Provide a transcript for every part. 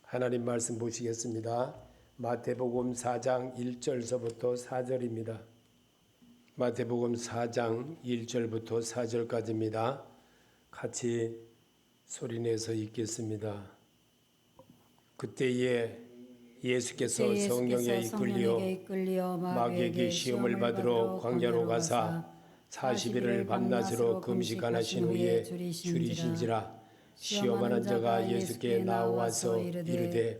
하나님 말씀 보시겠습니다. 마태복음 4장 1절서부터 4절입니다. 마태복음 4장 1절부터 4절까지입니다. 같이 소리내서 읽겠습니다. 그때에 예수께서 성령에 이끌려 마귀에게 시험을 받으러 광야로 가사 40일을 밤낮으로 금식하신 후에 줄이신지라. 시험하는 자가 예수께 나와서 이르되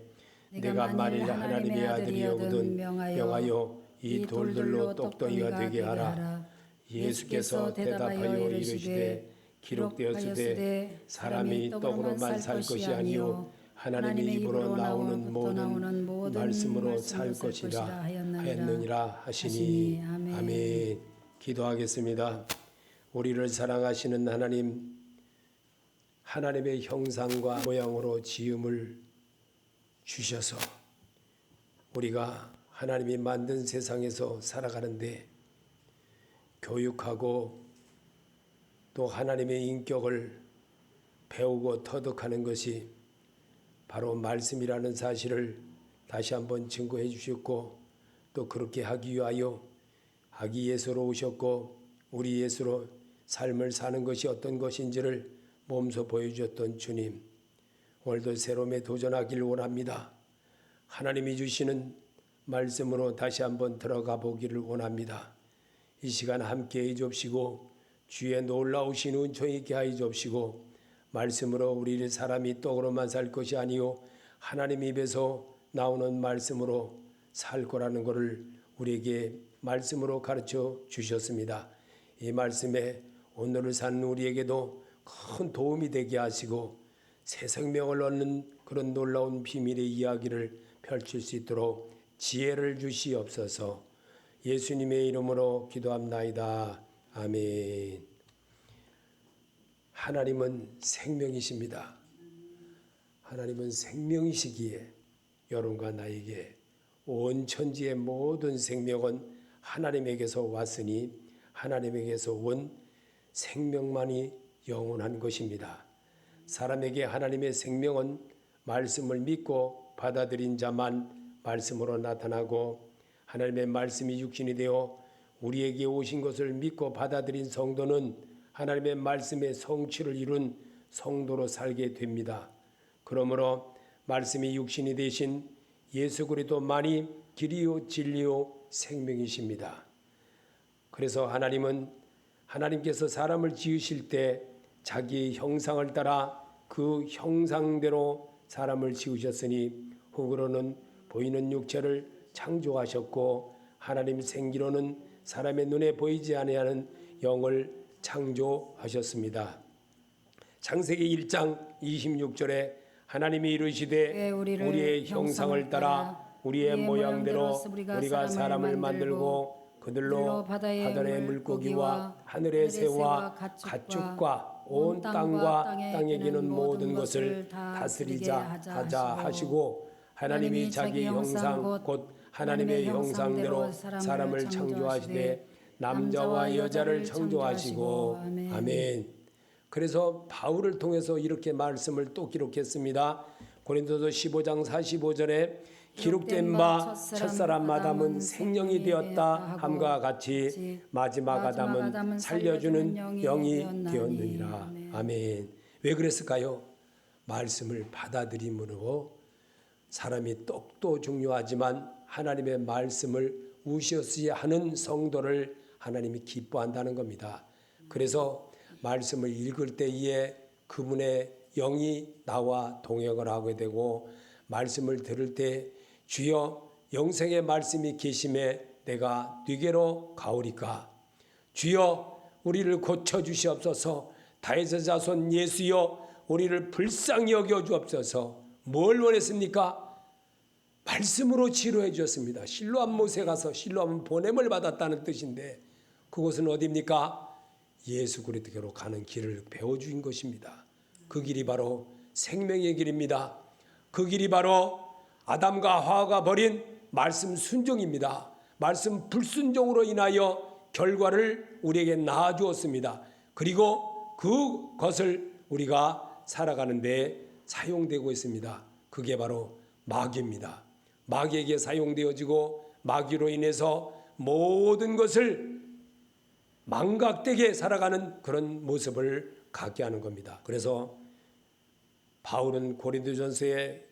내가 만일 하나님의 아들이거든 명하여 이 돌들로 떡덩이가 되게 하라. 예수께서 대답하여 이르시되 기록되었으되 사람이 떡으로만 살 것이 아니요 하나님의 입으로 나오는 모든 말씀으로 살 것이라 하였느니라 하시니. 아멘. 기도하겠습니다. 우리를 사랑하시는 하나님의 형상과 모양으로 지음을 주셔서 우리가 하나님이 만든 세상에서 살아가는데 교육하고 또 하나님의 인격을 배우고 터득하는 것이 바로 말씀이라는 사실을 다시 한번 증거해 주셨고, 또 그렇게 하기 위하여 아기 예수로 오셨고 우리 예수로 삶을 사는 것이 어떤 것인지를 몸소 보여주셨던 주님, 오늘도 새로움에 도전하길 원합니다. 하나님이 주시는 말씀으로 다시 한번 들어가 보기를 원합니다. 이 시간 함께 해 주옵시고 주의 놀라우신 은총 있게 하여 주옵시고, 말씀으로 우리 사람이 떡으로만 살 것이 아니요 하나님 입에서 나오는 말씀으로 살 거라는 것을 우리에게 말씀으로 가르쳐 주셨습니다. 이 말씀에 오늘을 사는 우리에게도 큰 도움이 되게 하시고 새 생명을 얻는 그런 놀라운 비밀의 이야기를 펼칠 수 있도록 지혜를 주시옵소서. 예수님의 이름으로 기도합나이다. 아멘. 하나님은 생명이십니다. 하나님은 생명이시기에 여러분과 나에게 온 천지의 모든 생명은 하나님에게서 왔으니 하나님에게서 온 생명만이 영원한 것입니다. 사람에게 하나님의 생명은 말씀을 믿고 받아들인 자만 말씀으로 나타나고, 하나님의 말씀이 육신이 되어 우리에게 오신 것을 믿고 받아들인 성도는 하나님의 말씀의 성취를 이룬 성도로 살게 됩니다. 그러므로 말씀이 육신이 되신 예수 그리스도만이 길이요 진리요 생명이십니다. 그래서 하나님께서 사람을 지으실 때 자기 형상을 따라 그 형상대로 사람을 지으셨으니 흙으로는 보이는 육체를 창조하셨고 하나님 생기로는 사람의 눈에 보이지 아니하는 영을 창조하셨습니다. 창세기 1장 26절에 하나님이 이르시되 우리의 형상을 따라 우리의 모양대로 우리가 사람을 만들고 그들로 바다의 물고기와 하늘의 새와 가축과 온 땅과 땅에 기는 모든 것을 다스리자 하자 하시고, 하나님이 자기 형상 곧 하나님의 형상대로 사람을 창조하시되 남자와 여자를 창조하시고. 아멘. 그래서 바울을 통해서 이렇게 말씀을 또 기록했습니다. 고린도서 15장 45절에 기록된 바 첫사람 아담은 생명이 되었다 함과 같이 마지막 아담은 살려주는 영이 되었느니라. 아멘. 왜 그랬을까요? 말씀을 받아들임으로 사람이 떡도 중요하지만 하나님의 말씀을 우시어야 하는 성도를 하나님이 기뻐한다는 겁니다. 그래서 말씀을 읽을 때에 그분의 영이 나와 동역을 하게 되고, 말씀을 들을 때 주여 영생의 말씀이 계심에 내가 네게로 가오리까. 주여 우리를 고쳐주시옵소서. 다윗의 자손 예수여 우리를 불쌍히 여겨 주옵소서. 뭘 원했습니까? 말씀으로 치료해 주셨습니다. 실로암 못에 가서 실로암은 보냄을 받았다는 뜻인데 그곳은 어디입니까? 예수 그리스도로 가는 길을 배워주신 것입니다. 그 길이 바로 생명의 길입니다. 그 길이 바로 아담과 하와가 벌인 말씀 순종입니다. 말씀 불순종으로 인하여 결과를 우리에게 낳아주었습니다. 그리고 그것을 우리가 살아가는 데 사용되고 있습니다. 그게 바로 마귀입니다. 마귀에게 사용되어지고 마귀로 인해서 모든 것을 망각되게 살아가는 그런 모습을 갖게 하는 겁니다. 그래서 바울은 고린도전서에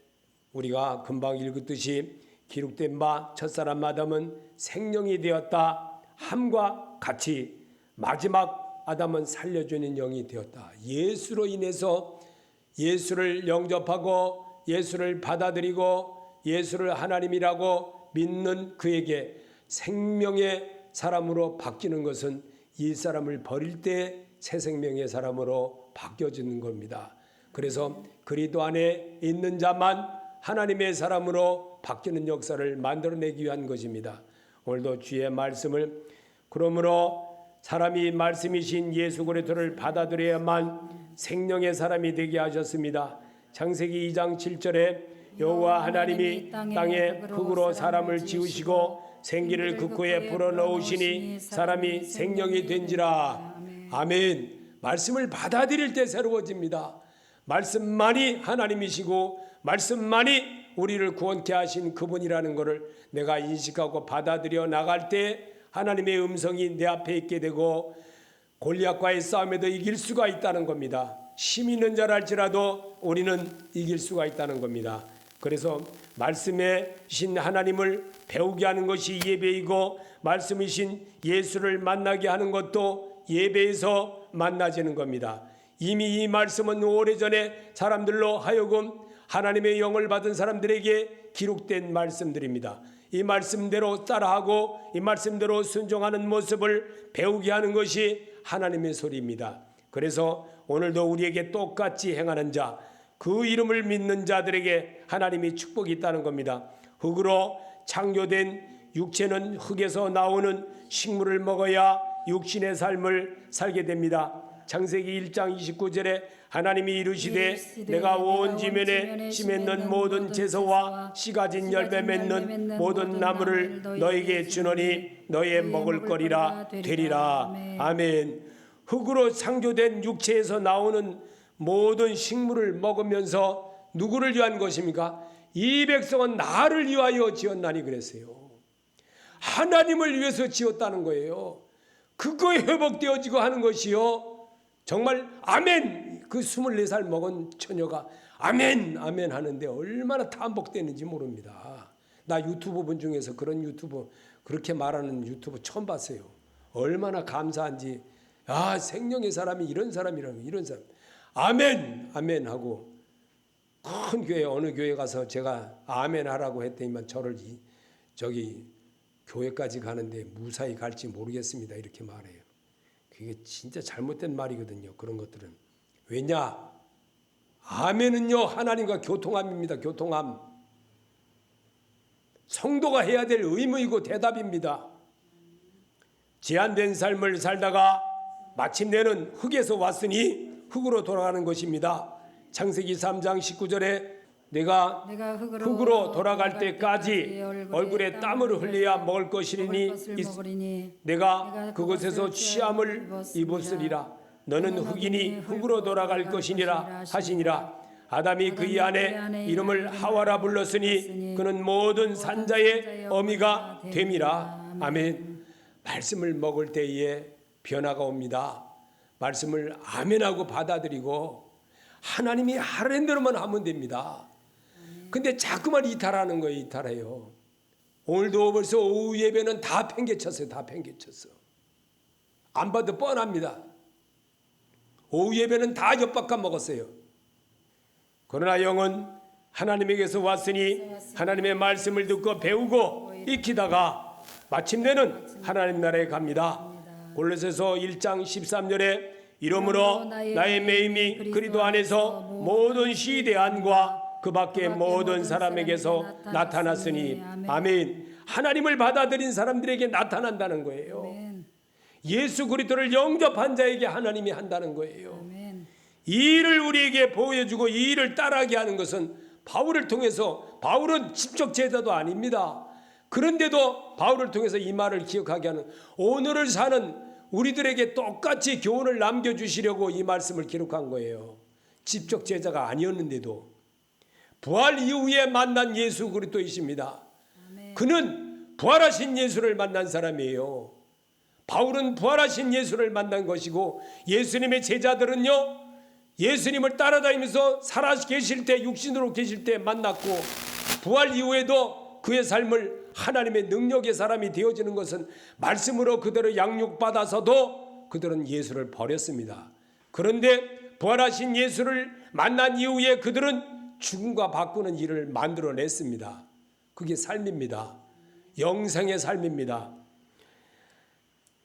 우리가 금방 읽었듯이 기록된 바 첫사람 아담은 생명이 되었다 함과 같이 마지막 아담은 살려주는 영이 되었다. 예수로 인해서 예수를 영접하고 예수를 받아들이고 예수를 하나님이라고 믿는 그에게 생명의 사람으로 바뀌는 것은 이 사람을 버릴 때 새 생명의 사람으로 바뀌어지는 겁니다. 그래서 그리스도 안에 있는 자만 하나님의 사람으로 바뀌는 역사를 만들어내기 위한 것입니다. 오늘도 주의 말씀을 그러므로 사람이 말씀이신 예수 그리스도를 받아들여야만 생명의 사람이 되게 하셨습니다. 창세기 2장 7절에 여호와 하나님이 땅에 흙으로 사람을 지으시고 생기를 그 코에 불어넣으시니 사람이 생명이 된지라. 아멘. 말씀을 받아들일 때 새로워집니다. 말씀만이 하나님이시고 말씀만이 우리를 구원케 하신 그분이라는 것을 내가 인식하고 받아들여 나갈 때 하나님의 음성이 내 앞에 있게 되고 골리앗과의 싸움에도 이길 수가 있다는 겁니다. 힘 있는 자랄지라도 우리는 이길 수가 있다는 겁니다. 그래서 말씀이신 하나님을 배우게 하는 것이 예배이고 말씀이신 예수를 만나게 하는 것도 예배에서 만나지는 겁니다. 이미 이 말씀은 오래전에 사람들로 하여금 하나님의 영을 받은 사람들에게 기록된 말씀들입니다. 이 말씀대로 따라하고 이 말씀대로 순종하는 모습을 배우게 하는 것이 하나님의 소리입니다. 그래서 오늘도 우리에게 똑같이 행하는 자, 그 이름을 믿는 자들에게 하나님이 축복이 있다는 겁니다. 흙으로 창조된 육체는 흙에서 나오는 식물을 먹어야 육신의 삶을 살게 됩니다. 창세기 1장 29절에 하나님이 이르시되 내가 온 지면에 씨 맺는 모든 채소와 씨 가진 열매 맺는 모든 나무를 너에게 주노니 너의 먹을 거리라 되리라. 아멘. 흙으로 창조된 육체에서 나오는 모든 식물을 먹으면서 누구를 위한 것입니까? 이 백성은 나를 위하여 지었나니 그랬어요. 하나님을 위해서 지었다는 거예요. 그거에 회복되어지고 하는 것이요. 정말 아멘. 그 24살 먹은 처녀가 아멘 아멘 하는데 얼마나 탄복되는지 모릅니다. 나 유튜브 분 중에서 그런 유튜브 그렇게 말하는 유튜브 처음 봤어요. 얼마나 감사한지. 아, 생명의 사람이 이런 사람이라는 거, 이런 사람. 아멘 아멘 하고 큰 교회 어느 교회 가서 제가 아멘 하라고 했더니만 저를 저기 교회까지 가는데 무사히 갈지 모르겠습니다 이렇게 말해요. 그게 진짜 잘못된 말이거든요. 그런 것들은. 왜냐? 아멘은요 하나님과 교통함입니다. 교통함. 성도가 해야 될 의무이고 대답입니다. 제한된 삶을 살다가 마침내는 흙에서 왔으니 흙으로 돌아가는 것입니다. 창세기 3장 19절에 내가 흙으로 돌아갈 때까지 얼굴에 땀을 흘려야 먹을 것이니 내가 그곳에서 취함을 입었으리라. 너는 흙이니 흙으로 돌아갈 것이니라 하시니라. 아담이 그의 아내 이름을 하와라 불렀으니 그는 모든 산자의 어미가 됨이라. 아멘. 말씀을 먹을 때에 변화가 옵니다. 말씀을 아멘하고 받아들이고 하나님이 하라는 대로만 하면 됩니다. 근데 자꾸만 이탈하는 거예요. 이탈해요. 오늘도 벌써 오후 예배는 다 팽개쳤어요. 다 팽개쳤어. 안 봐도 뻔합니다. 오후 예배는 다 엿바꿔 먹었어요. 그러나 영은 하나님에게서 왔으니 하나님의 말씀을 듣고 배우고 익히다가 마침내는 하나님 나라에 갑니다. 골로새서 1장 13절에 이러므로 나의 매임이 그리스도 안에서 모든 시대안과 그 밖에 모든 사람에게서 나타났으니 아멘. 하나님을 받아들인 사람들에게 나타난다는 거예요. 예수 그리스도를 영접한 자에게 하나님이 한다는 거예요. 이 일을 우리에게 보여주고 이 일을 따라하게 하는 것은 바울을 통해서, 바울은 직접 제자도 아닙니다. 그런데도 바울을 통해서 이 말을 기억하게 하는, 오늘을 사는 우리들에게 똑같이 교훈을 남겨주시려고 이 말씀을 기록한 거예요. 직접 제자가 아니었는데도 부활 이후에 만난 예수 그리스도이십니다. 그는 부활하신 예수를 만난 사람이에요. 바울은 부활하신 예수를 만난 것이고, 예수님의 제자들은요, 예수님을 따라다니면서 살아 계실 때, 육신으로 계실 때 만났고, 부활 이후에도 그의 삶을 하나님의 능력의 사람이 되어지는 것은 말씀으로 그대로 양육받아서도 그들은 예수를 버렸습니다. 그런데 부활하신 예수를 만난 이후에 그들은 죽음과 바꾸는 일을 만들어냈습니다. 그게 삶입니다. 영생의 삶입니다.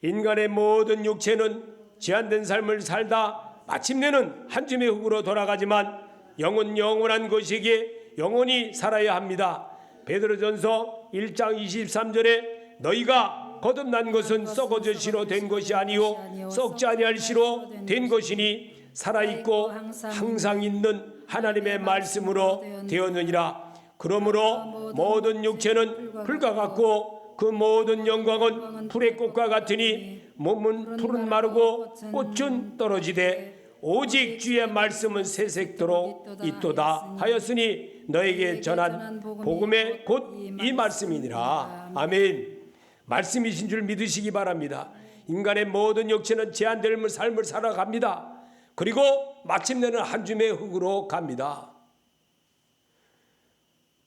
인간의 모든 육체는 제한된 삶을 살다 마침내는 한 줌의 흙으로 돌아가지만 영은 영원한 것이기에 영원히 살아야 합니다. 베드로전서 1장 23절에 너희가 거듭난 것은 썩어져 시로 된 것이 아니요 썩지 아니할 시로 된 것이니 살아있고 항상 있는 하나님의 말씀으로 되었느니라. 그러므로 모든 육체는 풀과 같고 그 모든 영광은 풀의 꽃과 같으니 몸은 풀은 마르고 꽃은 떨어지되 오직 주의 말씀은 새색도록 있도다 하였으니 너에게 전한 복음의 곧 이 말씀이니라. 아멘. 말씀이신 줄 믿으시기 바랍니다. 인간의 모든 육체는 제한될 삶을 살아갑니다. 그리고 마침내는 한 줌의 흙으로 갑니다.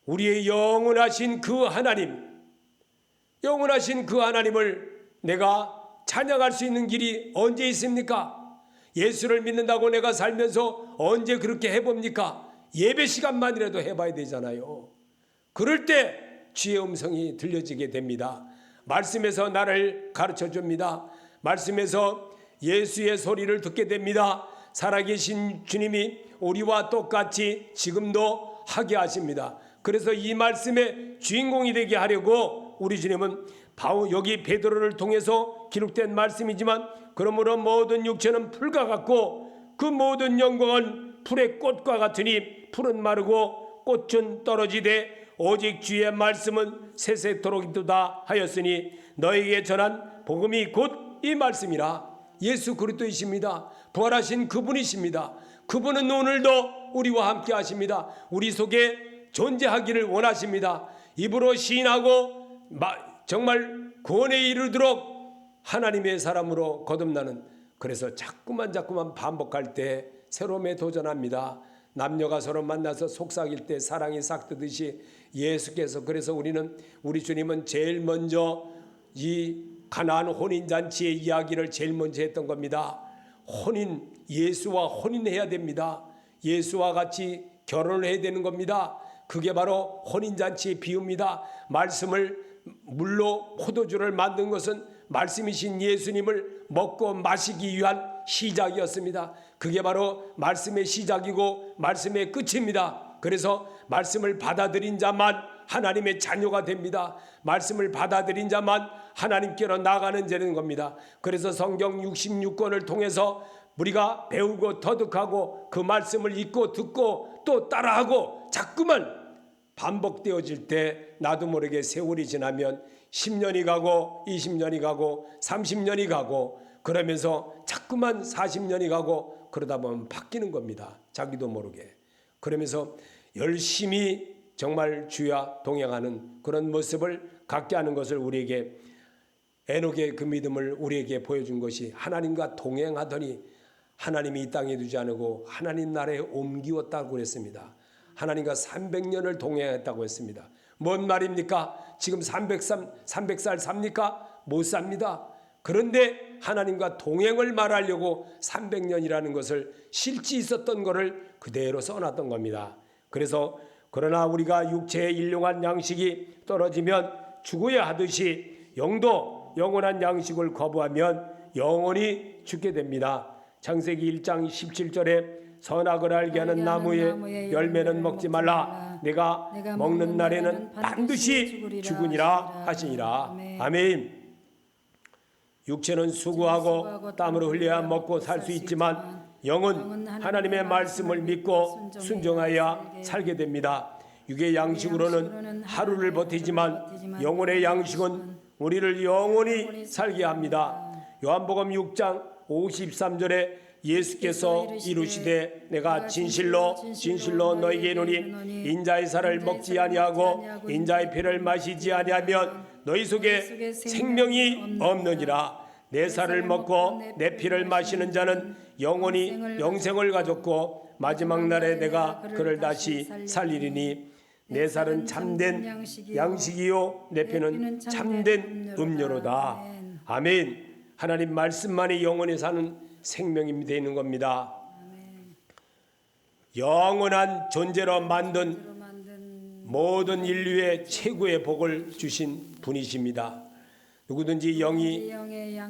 우리의 영원하신 그 하나님, 영원하신 그 하나님을 내가 찬양할 수 있는 길이 언제 있습니까? 예수를 믿는다고 내가 살면서 언제 그렇게 해봅니까? 예배 시간만이라도 해봐야 되잖아요. 그럴 때 주의 음성이 들려지게 됩니다. 말씀에서 나를 가르쳐 줍니다. 말씀에서 예수의 소리를 듣게 됩니다. 살아계신 주님이 우리와 똑같이 지금도 하게 하십니다. 그래서 이 말씀의 주인공이 되게 하려고 우리 주님은 여기 베드로를 통해서 기록된 말씀이지만, 그러므로 모든 육체는 풀과 같고 그 모든 영광은 풀의 꽃과 같으니 풀은 마르고 꽃은 떨어지되 오직 주의 말씀은 세세토록 있도다 하였으니 너에게 전한 복음이 곧 이 말씀이라. 예수 그리스도이십니다. 부활하신 그분이십니다. 그분은 오늘도 우리와 함께 하십니다. 우리 속에 존재하기를 원하십니다. 입으로 시인하고 정말 구원에 이르도록 하나님의 사람으로 거듭나는, 그래서 자꾸만 반복할 때 새로움에 도전합니다. 남녀가 서로 만나서 속삭일 때 사랑이 싹트듯이 예수께서, 그래서 우리 주님은 제일 먼저 이 가나안 혼인잔치의 이야기를 제일 먼저 했던 겁니다. 예수와 혼인해야 됩니다. 예수와 같이 결혼을 해야 되는 겁니다. 그게 바로 혼인잔치의 비유입니다. 말씀을 물로 포도주를 만든 것은 말씀이신 예수님을 먹고 마시기 위한 시작이었습니다. 그게 바로 말씀의 시작이고 말씀의 끝입니다. 그래서 말씀을 받아들인 자만 하나님의 자녀가 됩니다. 말씀을 받아들인 자만 하나님께로 나가는 되는 겁니다. 그래서 성경 66권을 통해서 우리가 배우고 터득하고 그 말씀을 읽고 듣고 또 따라하고 자꾸만 반복되어질 때 나도 모르게 세월이 지나면 10년이 가고 20년이 가고 30년이 가고 그러면서 자꾸만 40년이 가고 그러다 보면 바뀌는 겁니다. 자기도 모르게. 그러면서 열심히 정말 주와 동행하는 그런 모습을 갖게 하는 것을 우리에게, 에녹의 그 믿음을 우리에게 보여준 것이, 하나님과 동행하더니 하나님이 이 땅에 두지 않고 하나님 나라에 옮기었다고 그랬습니다. 하나님과 300년을 동행했다고 했습니다. 뭔 말입니까? 지금 300살 삽니까? 못 삽니다. 그런데 하나님과 동행을 말하려고 300년이라는 것을 실제 있었던 것을 그대로 써놨던 겁니다. 그래서 그러나 우리가 육체의 일용한 양식이 떨어지면 죽어야 하듯이 영도 영원한 양식을 거부하면 영원히 죽게 됩니다. 창세기 1장 17절에 선악을 알게 하는 나무의 열매는 먹지 말라. 내가 먹는 날에는 반드시 죽으니라 하시니라. 아멘. 육체는 수고하고 땀으로 흘려야 먹고 살 수 있지만 영은 하나님의 말씀을 믿고 순종하여 살게 됩니다. 육의 양식으로는 하루를 버티지만 영혼의 양식은 우리를 영원히 살게 합니다. 요한복음 6장 53절에 예수께서 이루시되 내가 진실로 너희에게 이르노니 인자의 살을 먹지 아니하고 인자의 피를 마시지 아니하면 너희 속에 생명이 없느니라. 내 살을 먹고 내 피를 마시는 자는 영원히 영생을 가졌고 마지막 날에 내가 그를 다시 살리리니 내 살은 참된 양식이요 내 피는 참된 음료로다. 아멘. 하나님 말씀만이 영원히 사는 생명이 되는 겁니다. 영원한 존재로 만든 모든 인류의 최고의 복을 주신 분이십니다. 누구든지 영이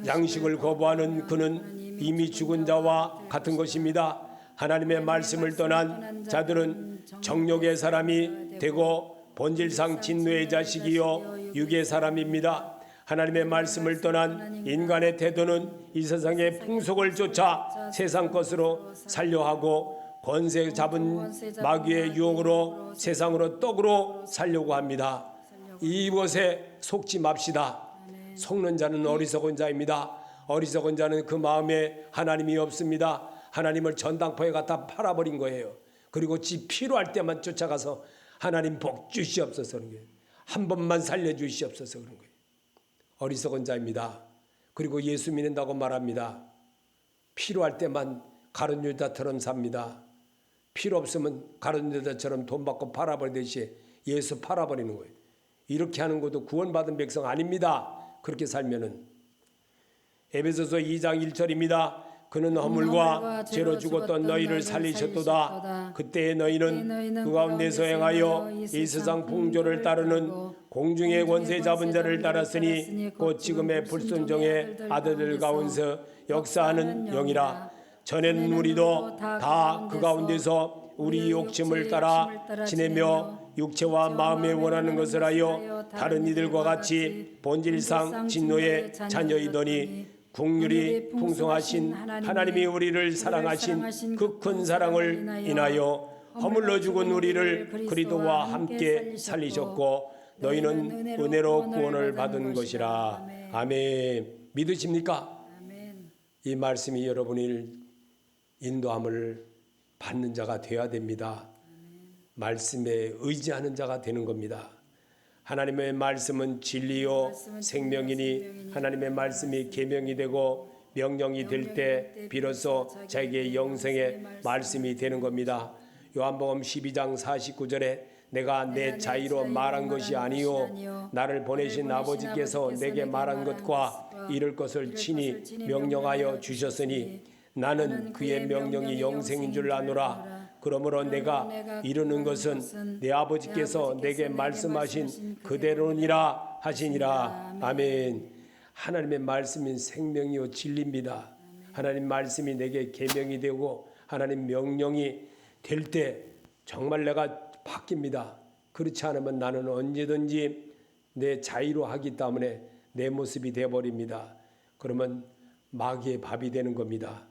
양식을 거부하는 그는 이미 죽은 자와 같은 것입니다. 하나님의 말씀을 떠난 자들은 정욕의 사람이 되고 본질상 진노의 자식이요 육의 사람입니다. 하나님의 말씀을 떠난 인간의 태도는 이 세상의 풍속을 쫓아 세상 것으로 살려하고 권세 잡은 마귀의 유혹으로 세상으로 떡으로 살려고 합니다. 이것에 속지 맙시다. 속는 자는 어리석은 자입니다. 어리석은 자는 그 마음에 하나님이 없습니다. 하나님을 전당포에 갖다 팔아버린 거예요. 그리고 지 필요할 때만 쫓아가서 하나님 복 주시옵소서 그런 거예요. 한 번만 살려주시옵소서 그런 거예요. 어리석은 자입니다. 그리고 예수 믿는다고 말합니다. 필요할 때만 가룟 유다처럼 삽니다. 필요 없으면 가룟 유다처럼 돈 받고 팔아버리듯이 예수 팔아버리는 거예요. 이렇게 하는 것도 구원받은 백성 아닙니다. 그렇게 살면은. 에베소서 2장 1절입니다. 그는 허물과 죄로 죽었던 너희를 살리셨도다. 그때 너희는 그 가운데서 행하여 이 세상 풍조를 따르는 공중의 권세 잡은 자를 따랐으니 곧 지금의 불순종의 아들들 가운데서 역사하는 영이라. 전에는 우리도 다 그 가운데서 우리 욕심을 따라 지내며 육체와 마음에 원하는 것을 하여 다른 이들과 같이 본질상 진노의 자녀이더니 긍휼이 풍성하신 하나님이 우리를 사랑하신 그 큰 사랑을 인하여 허물러 죽은 우리를 그리스도와 함께 살리셨고 너희는 은혜로 구원을 받은 것이라. 아멘. 믿으십니까? 이 말씀이 여러분을 인도함을 받는 자가 되어야 됩니다. 말씀에 의지하는 자가 되는 겁니다. 하나님의 말씀은 진리요 생명이니 하나님의 말씀이 계명이 되고 명령이 될 때 비로소 자기의 영생의 말씀이 되는 겁니다. 요한복음 12장 49절에 내가 내 자의로 말한 것이 아니요 나를 보내신 아버지께서 내게 말한 것과 이룰 것을 친히 명령하여 주셨으니 나는 그의 명령이 영생인 줄 아노라. 그러므로 내가 이루는 것은 내 아버지께서 내게 말씀하신 그대로니라 하시니라. 아멘. 하나님의 말씀은 생명이요 진리입니다. 하나님 말씀이 내게 계명이 되고 하나님 명령이 될 때 정말 내가 바뀝니다. 그렇지 않으면 나는 언제든지 내 자의로 하기 때문에 내 모습이 되어버립니다. 그러면 마귀의 밥이 되는 겁니다.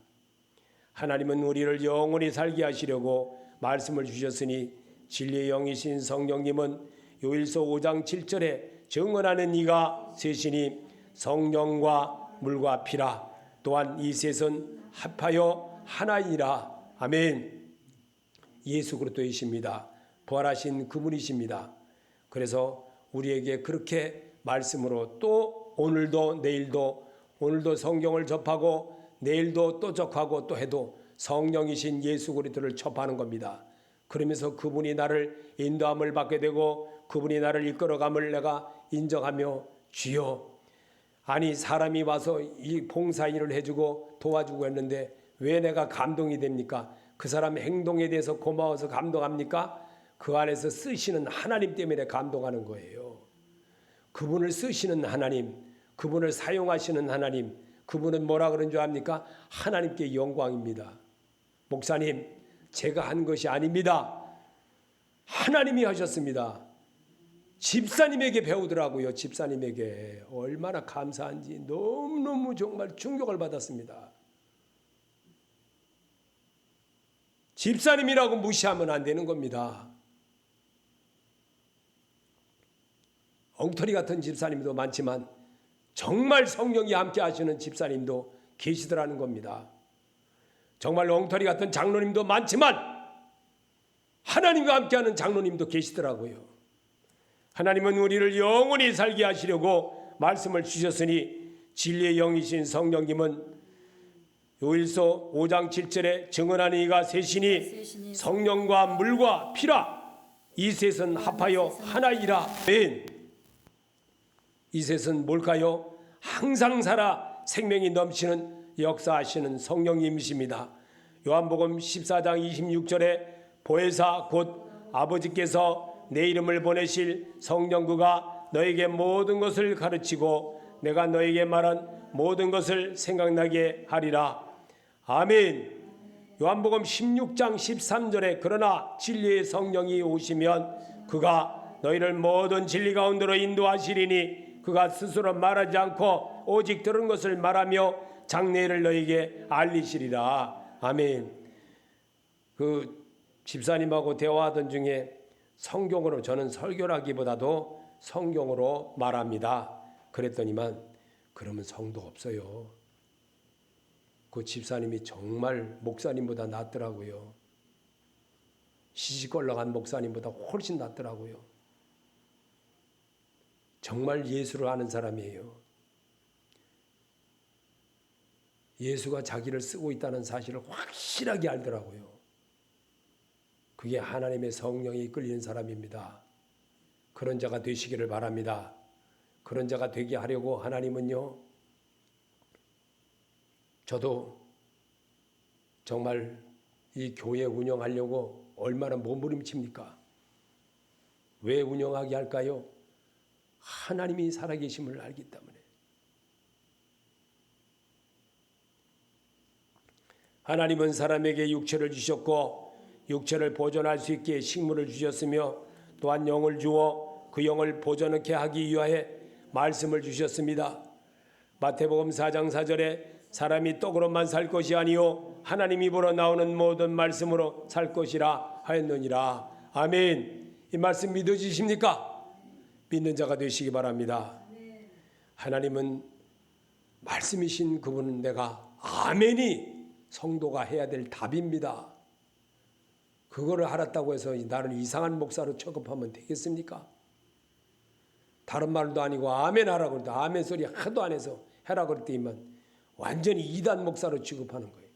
하나님은 우리를 영원히 살게 하시려고 말씀을 주셨으니 진리의 영이신 성령님은 요일서 5장 7절에 정언하는 이가 셋이니 성령과 물과 피라. 또한 이 셋은 합하여 하나이라. 아멘. 예수 그리스도이십니다. 부활하신 그분이십니다. 그래서 우리에게 그렇게 말씀으로 또 오늘도 오늘도 성경을 접하고 내일도 또 접하고 또 해도 성령이신 예수 그리스도를 접하는 겁니다. 그러면서 그분이 나를 인도함을 받게 되고 그분이 나를 이끌어감을 내가 인정하며 주여, 아니 사람이 와서 이 봉사일을 해주고 도와주고 했는데 왜 내가 감동이 됩니까? 그 사람 행동에 대해서 고마워서 감동합니까? 그 안에서 쓰시는 하나님 때문에 감동하는 거예요. 그분을 쓰시는 하나님, 그분을 사용하시는 하나님, 그분은 뭐라 그런 줄 압니까? 하나님께 영광입니다. 목사님, 제가 한 것이 아닙니다. 하나님이 하셨습니다. 집사님에게 배우더라고요. 집사님에게 얼마나 감사한지 너무너무 정말 충격을 받았습니다. 집사님이라고 무시하면 안 되는 겁니다. 엉터리 같은 집사님도 많지만 정말 성령이 함께 하시는 집사님도 계시더라는 겁니다. 정말 엉터리 같은 장로님도 많지만 하나님과 함께하는 장로님도 계시더라고요. 하나님은 우리를 영원히 살게 하시려고 말씀을 주셨으니 진리의 영이신 성령님은 요일서 5장 7절에 증언하는 이가 셋이니 성령과 물과 피라 이 셋은 합하여 하나이라. 이 셋은 뭘까요? 항상 살아 생명이 넘치는 역사하시는 성령님이십니다. 요한복음 14장 26절에 보혜사 곧 아버지께서 내 이름을 보내실 성령 그가 너에게 모든 것을 가르치고 내가 너에게 말한 모든 것을 생각나게 하리라. 아멘. 요한복음 16장 13절에 그러나 진리의 성령이 오시면 그가 너희를 모든 진리 가운데로 인도하시리니 그가 스스로 말하지 않고 오직 들은 것을 말하며 장래를 너희에게 알리시리라. 아멘. 그 집사님하고 대화하던 중에 성경으로 저는 설교라기보다도 성경으로 말합니다. 그랬더니만 그러면 성도 없어요. 그 집사님이 정말 목사님보다 낫더라고요. 시시껄렁한 목사님보다 훨씬 낫더라고요. 정말 예수를 아는 사람이에요. 예수가 자기를 쓰고 있다는 사실을 확실하게 알더라고요. 그게 하나님의 성령이 이끌리는 사람입니다. 그런 자가 되시기를 바랍니다. 그런 자가 되게 하려고 하나님은요, 저도 정말 이 교회 운영하려고 얼마나 몸부림칩니까? 왜 운영하게 할까요? 하나님이 살아계심을 알기 때문에. 하나님은 사람에게 육체를 주셨고 육체를 보존할 수 있게 식물을 주셨으며 또한 영을 주어 그 영을 보존하게 하기 위하여 말씀을 주셨습니다. 마태복음 4장 4절에 사람이 떡으로만 살 것이 아니요 하나님 입으로 나오는 모든 말씀으로 살 것이라 하였느니라. 아멘. 이 말씀 믿어지십니까? 믿는 자가 되시기 바랍니다. 하나님은 말씀이신 그분은 내가 아멘이 성도가 해야 될 답입니다. 그거를 알았다고 해서 나를 이상한 목사로 취급하면 되겠습니까? 다른 말도 아니고 아멘 하라고 그랬더니 아멘 소리 하도 안 해서 해라 그랬더니만 완전히 이단 목사로 취급하는 거예요.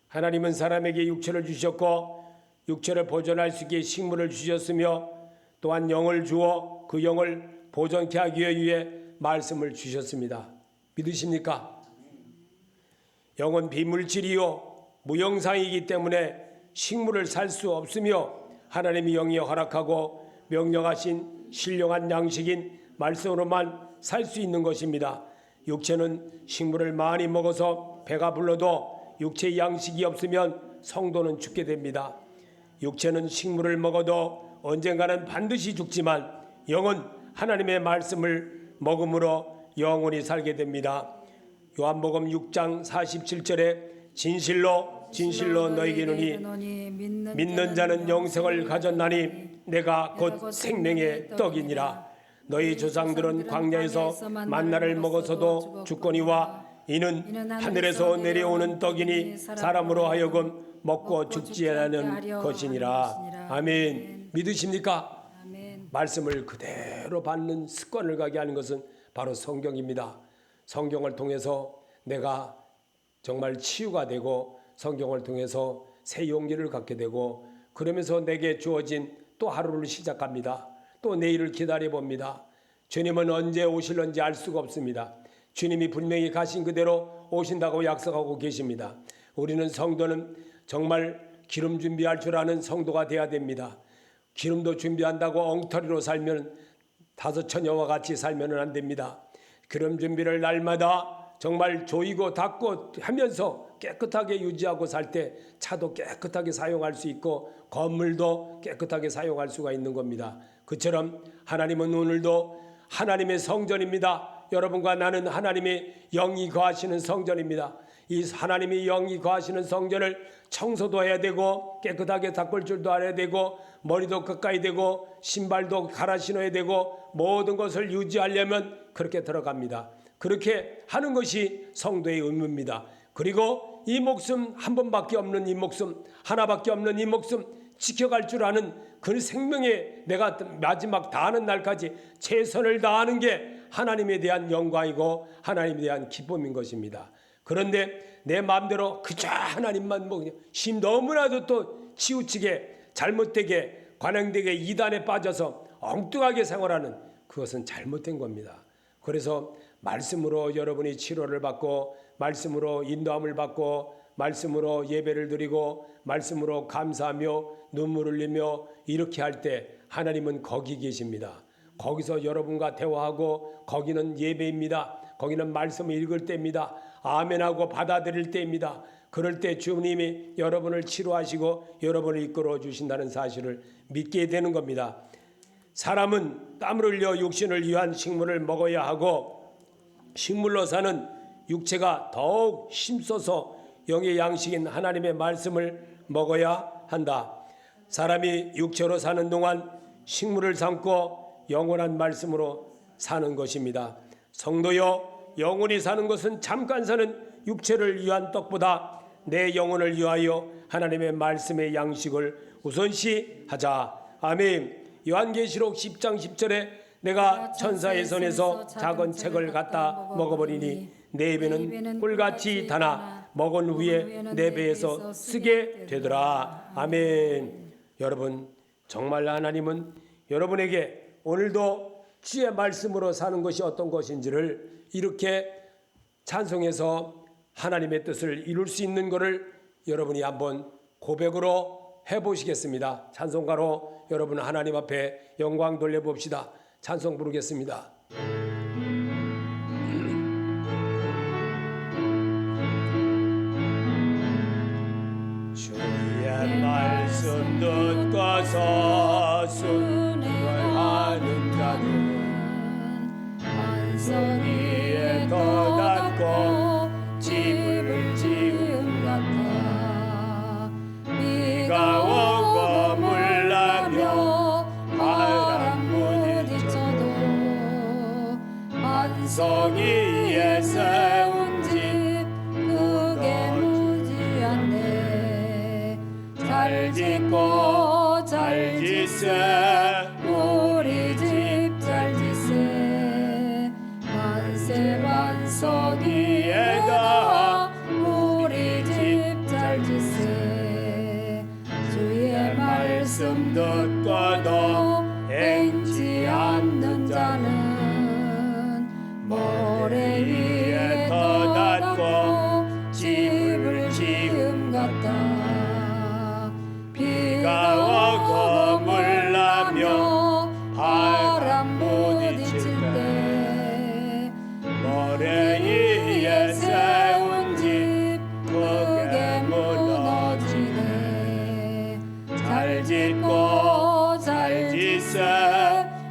하나님은 사람에게 육체를 주셨고 육체를 보존할 수 있게 식물을 주셨으며 또한 영을 주어 그 영을 보존케 하기 위해 말씀을 주셨습니다. 믿으십니까? 영은 비물질이요 무영상이기 때문에 식물을 살 수 없으며 하나님이 영이 허락하고 명령하신 신령한 양식인 말씀으로만 살 수 있는 것입니다. 육체는 식물을 많이 먹어서 배가 불러도 육체의 양식이 없으면 성도는 죽게 됩니다. 육체는 식물을 먹어도 언젠가는 반드시 죽지만 영은 하나님의 말씀을 먹음으로 영원히 살게 됩니다. 요한복음 6장 47절에 진실로 진실로 너희에게 이르노니 믿는 자는 영생을 가졌나니 내가 곧 생명의 떡이니라. 너희 조상들은 광야에서 만나를 먹어서도 죽거니와 이는 하늘에서 내려오는 떡이니 사람으로 하여금 먹고 죽지 않는 것이니라. 아멘. 믿으십니까? 말씀을 그대로 받는 습관을 가게 하는 것은 바로 성경입니다. 성경을 통해서 내가 정말 치유가 되고 성경을 통해서 새 용기를 갖게 되고 그러면서 내게 주어진 또 하루를 시작합니다. 또 내일을 기다려봅니다. 주님은 언제 오실는지 알 수가 없습니다. 주님이 분명히 가신 그대로 오신다고 약속하고 계십니다. 우리는 성도는 정말 기름 준비할 줄 아는 성도가 돼야 됩니다. 기름도 준비한다고 엉터리로 살면 다섯 처녀와 같이 살면 안 됩니다. 기름 준비를 날마다 정말 조이고 닦고 하면서 깨끗하게 유지하고 살 때 차도 깨끗하게 사용할 수 있고 건물도 깨끗하게 사용할 수가 있는 겁니다. 그처럼 하나님은 오늘도 하나님의 성전입니다. 여러분과 나는 하나님의 영이 거하시는 성전입니다. 이 하나님의 영이 거하시는 성전을 청소도 해야 되고 깨끗하게 닦을 줄도 알아야 되고 머리도 가까이 되고 신발도 갈아 신어야 되고 모든 것을 유지하려면 그렇게 들어갑니다. 그렇게 하는 것이 성도의 의무입니다. 그리고 이 목숨 한 번밖에 없는 이 목숨, 하나밖에 없는 이 목숨 지켜갈 줄 아는 그 생명에 내가 마지막 다하는 날까지 최선을 다하는 게 하나님에 대한 영광이고 하나님에 대한 기쁨인 것입니다. 그런데 내 마음대로 그저 하나님만 심 너무나도 또 치우치게 잘못되게 관행되게 이단에 빠져서 엉뚱하게 생활하는 그것은 잘못된 겁니다. 그래서 말씀으로 여러분이 치료를 받고 말씀으로 인도함을 받고 말씀으로 예배를 드리고 말씀으로 감사하며 눈물을 흘리며 이렇게 할 때 하나님은 거기 계십니다. 거기서 여러분과 대화하고 거기는 예배입니다. 거기는 말씀을 읽을 때입니다. 아멘하고 받아들일 때입니다. 그럴 때 주님이 여러분을 치료하시고 여러분을 이끌어 주신다는 사실을 믿게 되는 겁니다. 사람은 땀을 흘려 육신을 위한 식물을 먹어야 하고 식물로 사는 육체가 더욱 힘써서 영의 양식인 하나님의 말씀을 먹어야 한다. 사람이 육체로 사는 동안 식물을 삼고 영원한 말씀으로 사는 것입니다. 성도여, 영원히 사는 것은 잠깐 사는 육체를 위한 떡보다 내 영혼을 위하여 하나님의 말씀의 양식을 우선시 하자. 아멘. 요한계시록 10장 10절에 내가 천사의 손에서 작은 책을 갖다 먹어버리니 내 입에는 꿀같이 다나 먹은 후에 내 배에서 쓰게 되더라. 아멘. 여러분, 정말 하나님은 여러분에게 오늘도 주의 말씀으로 사는 것이 어떤 것인지를 이렇게 찬송해서 하나님의 뜻을 이룰 수 있는 것을 여러분이 한번 고백으로 해보시겠습니다. 찬송가로 여러분 하나님 앞에 영광 돌려봅시다. 찬송 부르겠습니다. 주의 말씀 듣고서 순종하는 자는 반석 위에 더 닿고 집을 지은 같아. 비가 오고 물나며 바람 부딪혀도 반석 위에 세운 집 그게 무지한데 잘 짓고 잘 짓세 우리 집 잘 짓세 만세 반석 위에다 우리 집 잘 짓세 주의 말씀 듣고도 행치 않는 자는 모래 위에 더 닿고 집을 지음 같다. 비가 오고 물나며 바람 부딪힐 때 모래 위에 세운 집 크게 무너지네. 잘 짓고 잘 짓세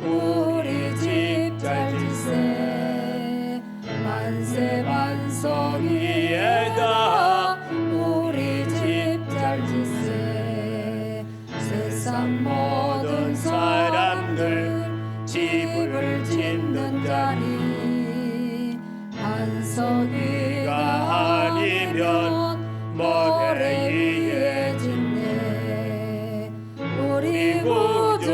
우리 집 잘 짓세 만세 반석 위에다 우리 집 잘 짓세 세상 모든 사람들 집을 짓는 자니 반석 위가 아니면 모래 위에 짓네. 우리 구주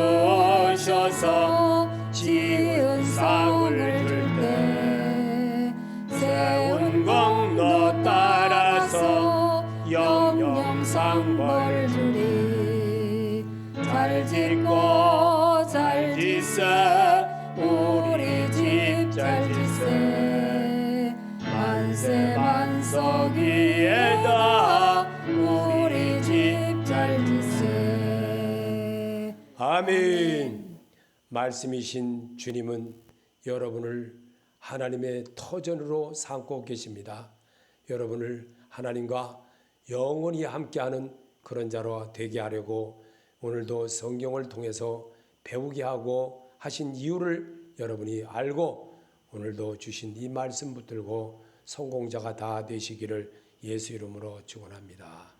오셔서 지은 상을 줄 때 세운 공로 따라서 영영상벌 주리. 잘 짓고 잘 짓세 우리 집 잘 짓세 만세 반석 위에다 우리 집 잘 짓세. 아멘. 말씀이신 주님은 여러분을 하나님의 터전으로 삼고 계십니다. 여러분을 하나님과 영원히 함께하는 그런 자로 되게 하려고 오늘도 성경을 통해서 배우게 하고 하신 이유를 여러분이 알고 오늘도 주신 이 말씀 붙들고 성공자가 다 되시기를 예수 이름으로 축원합니다.